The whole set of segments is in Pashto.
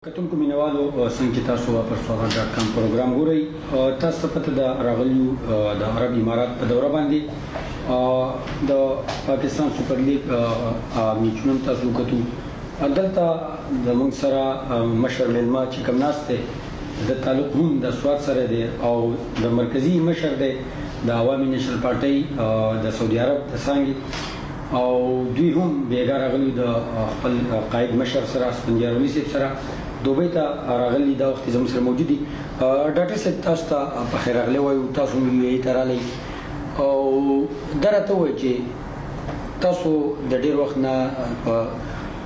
کتونکو مینوالو څنګه چې تاسو پرسوغا.com پروګرام ګورئ تاسو پته د راغلیو د عرب امارات په دوره باندې د پاکستان سپر لیګ میچونو تاسو کتو دلته زموږ سره مشر ملما چې کوم ناشته د تعلق هم د سواد سره دی او د مرکزی مشر دی د عوامي نېشنل پارټي د سعودي عرب د څنګه او دوی هم بیګا راغلي د خپل قائد مشر سره اسپنجاروي سره دوبۍ ته راغلي دا وخت زموږ سره موجود دي ډاکټر صاحب تاسو ته په خیر راغلی وایو تاسو یې ته راغلی او دا راته وایي چې تاسو د ډېر وخت نه په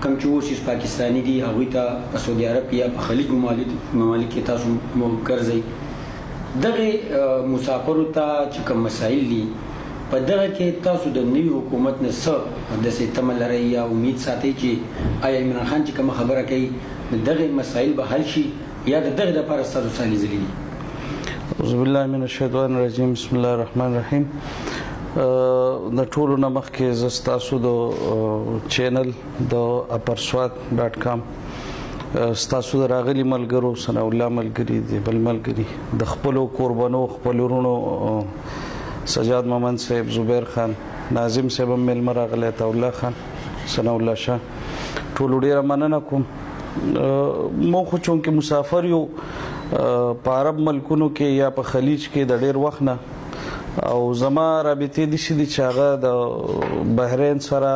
کوم چې اوس پاکستاني دي هغوی ته په سعودي عرب یا په خلیج ممالک کې تاسو ګرځئ دغې مسافرو ته چې کوم مسایل دي په دغه کې تاسو د نوي حکومت نه څه داسې تمه لرئ یا امید ساتئ چې آیا عمران خان چې کومه خبره کوي دغه مسایل به حل شي یا د دغه لپاره ستاسو څه لیدلي دي؟ اعوذ بالله من الشیطان الرجیم بسم الله الرحمن الرحیم د ټولو نه مخکې زه ستاسو د چینل د اپرسواد.com ستاسو د راغلي ملګرو ثناء الله ملګري د بل ملګري د خپلو قربانو خپلو ورونو سجاد محمد صاحب زبیر خان ناظم صاحب هم میلمه راغلی عطاءالله خان ثناء الله شاه ټولو ډېره مننه کوم مو خو چونکې مسافر یو په عرب ملکونو کې یا په خلیج کې د ډېر وخت نه او زما رابطې داسې دي چې هغه د بحرین سره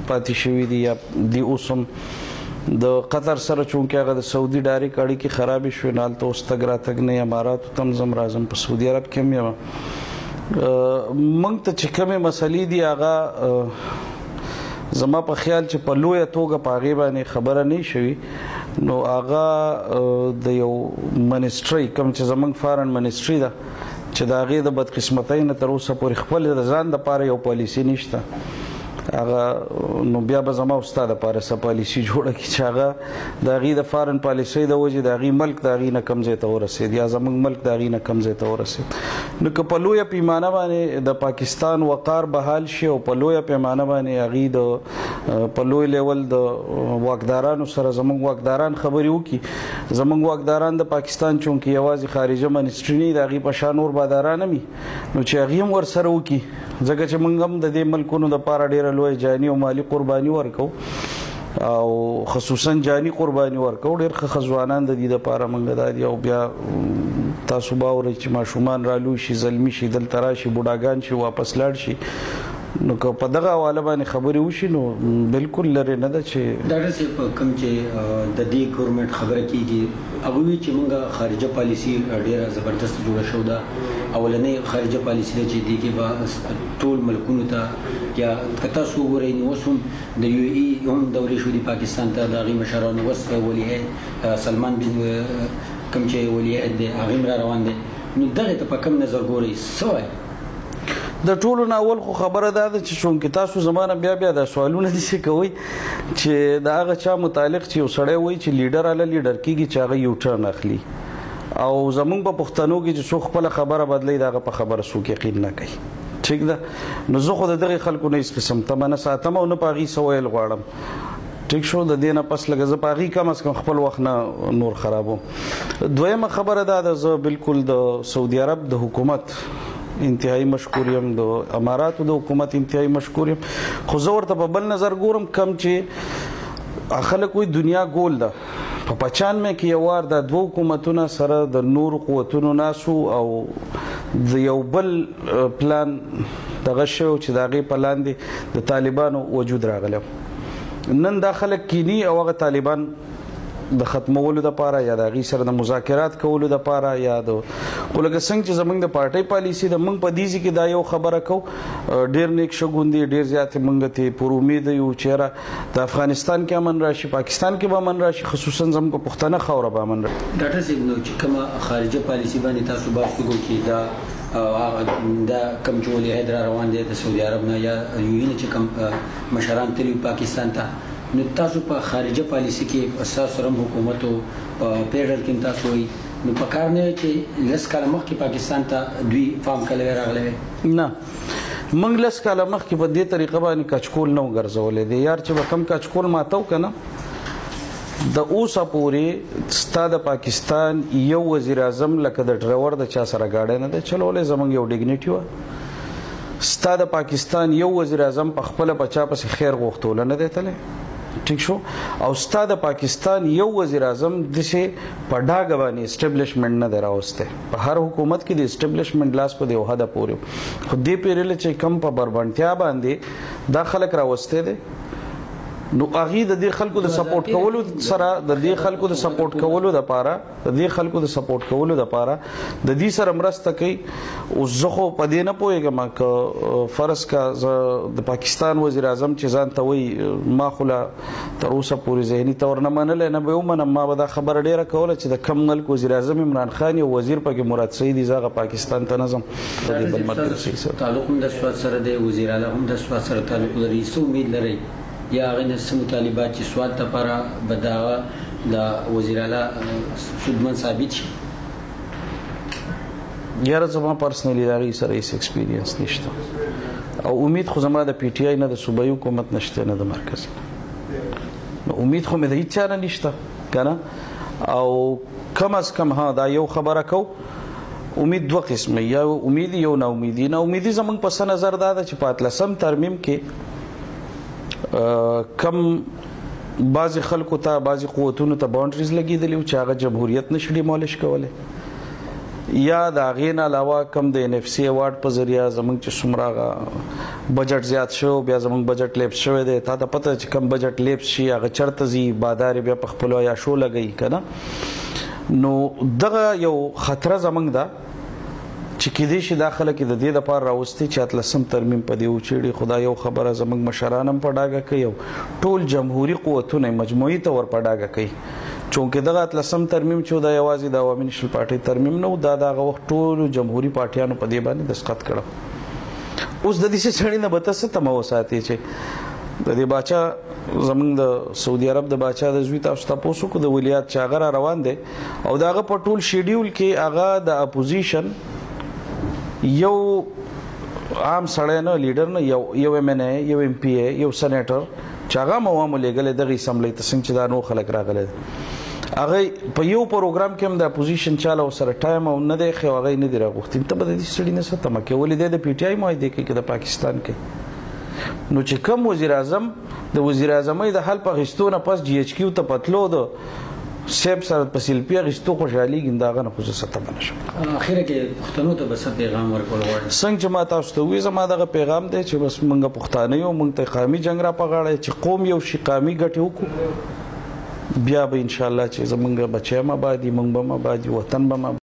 پاتې شوي دي یا دي اوس هم د قطر سره چونکې هغه د سعودي ډایرکټ اړیکې خرابې شوې نو هلته اوس تګ راتګ نه اماراتو ته هم ځم راځم په سعودي عرب کې هم یم موږ ته چې کومې مسلې دي هغه زما په خیال چې په لویه توګه په هغې باندې خبره نه شوي نو هغه د یو منسټرۍ کوم چې زموږ فارن منسټري ده چې د هغې د بدقسمتۍ نه تر اوسه پورې خپل د ځان دپاره یو پالیسي نشته هغه نو بیا به زما او ستا دپاره څه پالیسي جوړه کړي چې هغه د هغې د فارن پالیسۍ د وجې د هغې ملک د هغې نه کم ځای ته ورسېد یا زموږ ملک د هغې نه کم ځای ته ورسېد نو که په لویه پیمانه باندې د پاکستان وقار بحال شي او په لویه پیمانه باندې هغې د په لوی لیول د واکدارانو سره زموږ واکداران خبرې وکړي زموږ واکداران د پاکستان چونکې یوازې خارجه منسټري نه د هغې په شان نور باداران هم نو چې هغې هم ورسره وکړي ځکه چې موږ هم د دې ملکونو دپاره ډېره لویه جاني او مالي قرباني ورکو او خصوصا جاني قرباني ورکو ډېر ښه ځوانان د دې دپاره موږ دا دي او بیا تاسو به اورئ چې ماشومان رالوی شي زلمي شي دلته راشي بوډاګان شي واپس لاړ شي نو که په دغه حواله باندې خبرې وشي نو بالکل لرې نه ده چې ډاکټر صاحب کوم چې د دې ګورنمنټ خبره کېږي هغوی وایي چې موږ خارجه پالیسي ډېره زبردست جوړه شوې ده اولنۍ خارجه پالیسي ده چې دې کې به ټول ملکونو ته یا که تاسو وګورئ نو اوس هم د یو ای هم دورې شوې دي پاکستان ته د هغې مشرانو اوس ولیعهد سلمان بن کوم چې ولیعهد دی هغې هم را روان دی نو دغې ته په کوم نظر ګورئ څه وایي د ټولو نه اول خو خبره دا ده چې چونکې تاسو زما نه بیا دا سوالونه داسې کوئ چې د هغه چا متعلق چې یو سړی وایي چې لیډر اله لیډر کېږي چې هغه یو ټرن اخلي او زموږ په پښتنو کې چې څوک خپله خبره بدلوي د هغه په خبره څوک یقین نه کوي ټیک ده نو زه خو د دغې خلکو نه هېڅ قسم تمه نه ساتم او نه په هغې څه ویل غواړم ټیک شو د دې نه پس لږه زه په هغې کم از کم خپل وخت نه نور خرابوم دویمه خبره دا ده زه بالکل د سعودي عرب د حکومت انتهایی مشکور یم د اماراتو د حکومت انتهایی مشکور یم خو زه ورته په بل نظر ګورم کم چې خلک وایي دنیا ګول ده په 95 کې یو وار د دوه حکومتونه سره د نورو قوتونو ناسو او د یو بل پلان دغه شوی چې د هغې په لاندې د طالبانو وجود راغلی نن دا خلک کینی او هغه طالبان د ختمولو دپاره یا د هغې سره د مذاکرات کولو دپاره یا د خو لکه څنګه چې زموږ د پارټۍ پالیسي ده موږ په دې کې دا یو خبره کوو ډېر نیک شګون دي ډېر زیاتې موږ ته پر امید یو چې یاره د افغانستان کې امن راشي پاکستان کې به امن راشي خصوصا زموږ په پښتنه خاوره به امن راشي ډاکټر صاحب نو چې کومه خارجه پالیسي باندې تاسو بحث وکړو چې دا کم چې ولیعهد را روان دی د سعودي عرب نه یا یو ای نه چې کوم مشران تللي پاکستان ته نو تاسو په خارجه پالیسي کې ستاسو سره هم حکومت او په پیډر کې هم تاسو وایي نو په کار نه وی چې لس کاله مخکې پاکستان ته دوی فارم کلی راغلی وی نه موږ لس کاله مخکې په دې طریقه باندې کچکول نه و ګرځولی دی یار چې به کم کچکول ماتو که نه د اوسه پورې ستا د پاکستان یو وزیر اعظم لکه د ډرایور د چا سره ګاډی نه دی چلولی زموږ یو ډیګنیټي وه ستا د پاکستان یو وزیر اعظم په خپله په چا پسې خیر غوښتوله نه دی تللی ٹھیک شو او ستا د پاکستان یو وزیر اعظم دسې په ډاګه باندې اسټیبلیشمنټ نه دی راوستی په هر حکومت کې د اسټیبلیشمنټ لاس په د یو حده پورې خو دې پیرله چې کم په بربنډتیا باندې دا خلک راوستی دی نو هغې د دې خلکو د سپورټ کولو سره د دې خلکو د سپورټ کولو دپاره د دې خلکو د سپورټ کولو دپاره د دې سره مرسته کوي اوس زه خو په دې نه پوهېږم که فرض کا د پاکستان وزیر اعظم چې ځان ته وایي ما خو لا تر اوسه پورې ذهني طور نه منلی نه به ومنم ما به دا خبره ډېره کوله چې د کم ملک وزیر اعظم عمران خان یو وزیر پکې مراد سعید زه هغه پاکستان ته نه ځم په دې بل ملګري سره تعلق هم د سواد سره دی وزیر اعلی هم د سواد سره تعلق لري څه امید لرئ یا هغې نه څه مطالبات چې سواد دپاره به د هغه د وزیر اعلی سودمن ثابت شي یاره زما پرسنلي د هغې سره هېڅ اکسپیرینس نشته او امید خو زما د پی ټي آی نه د صوبایي حکومت نشته نه د مرکز نو امید خو مې د هېڅ چا نه نشته که نه او کم از کم ها دا یو خبره کو امید دوه قسمه یا امیدي یو ناامیدي ناامیدي زموږ په څه نظر دا ده چې په 18 ترمیم کې کم بعضې خلکو ته بعضې قوتونو ته باونډریز لګېدلي وو چې هغه جمهوریت نشي ډیمالش کولی یا د هغې نه علاوه کم د ان اف سی ایوارډ په ذریعه زموږ چې څومره هغه بجټ زیات شو بیا زموږ بجټ لیپس شوی دی تا ته پته چې کم بجټ لیپس شي هغه چېرته ځي بادار بیا په خپلو عیاشو لګوي که نه نو دغه یو خطره زموږ ده چې کیدای شي دا خلک د دې دپاره راوستي چې 18 ترمیم په دې وچېړي خو دا یو خبره زموږ مشران هم په ډاګه کوي او ټول جمهوري قوتونه مجموعي طور په ډاګه کوي چونکې دغه 18 ترمیم چې دا یوازې د عوامي نیشنل پارټۍ ترمیم نه و دا د هغه وخت ټولو جمهوري پارټیانو په دې باندې دستخط کړه اوس د دې سړي نه به ته څه تمه وساتې چې د دې باچا زموږ د سعودي عرب د باچا د زوی تاسو تپوس وکړو د ولیعت چې هغه را روان دی او د هغه په ټول شیډیول کې هغه د اپوزیشن یو عام سړی نه لیډر نه یو ایم این ای یو ایم پی ای یو سینیټر چې هغه هم عوامو لېږلی دغه اسمبلۍ ته څنګه چې دا نور خلک راغلی هغه په یو پروګرام کې هم د اپوزیشن چاله ورسره ټایم او نه دی ښی او هغه یې نه دي راغوښتي ته به د دې سړي نه څه تمه کوې ولې دی د پی ټي آی معاهدې کوي که د پاکستان کوي نو چې کم وزیر اعظم د وزیر اعظمۍ د حل په اخیستو نه پس جی ایچ کیو ته پتلو د سیب سره په سیلپي اخیستو خوشحالېږي د هغه نه خو زه څه تمه نه شم اخره کې پښتنو ته به څه پیغام ورکول غواړئ څنګه چې ما تاسو ته ووایي زما دغه پیغام دی چې بس موږ پښتانه یو موږ ته قامي جنګ را په غاړه چې قوم یو شي قامي ګټې وکړو بیا به انشاءالله چې زموږ بچی هم اباد وي موږ به هم اباد وي وطن به هم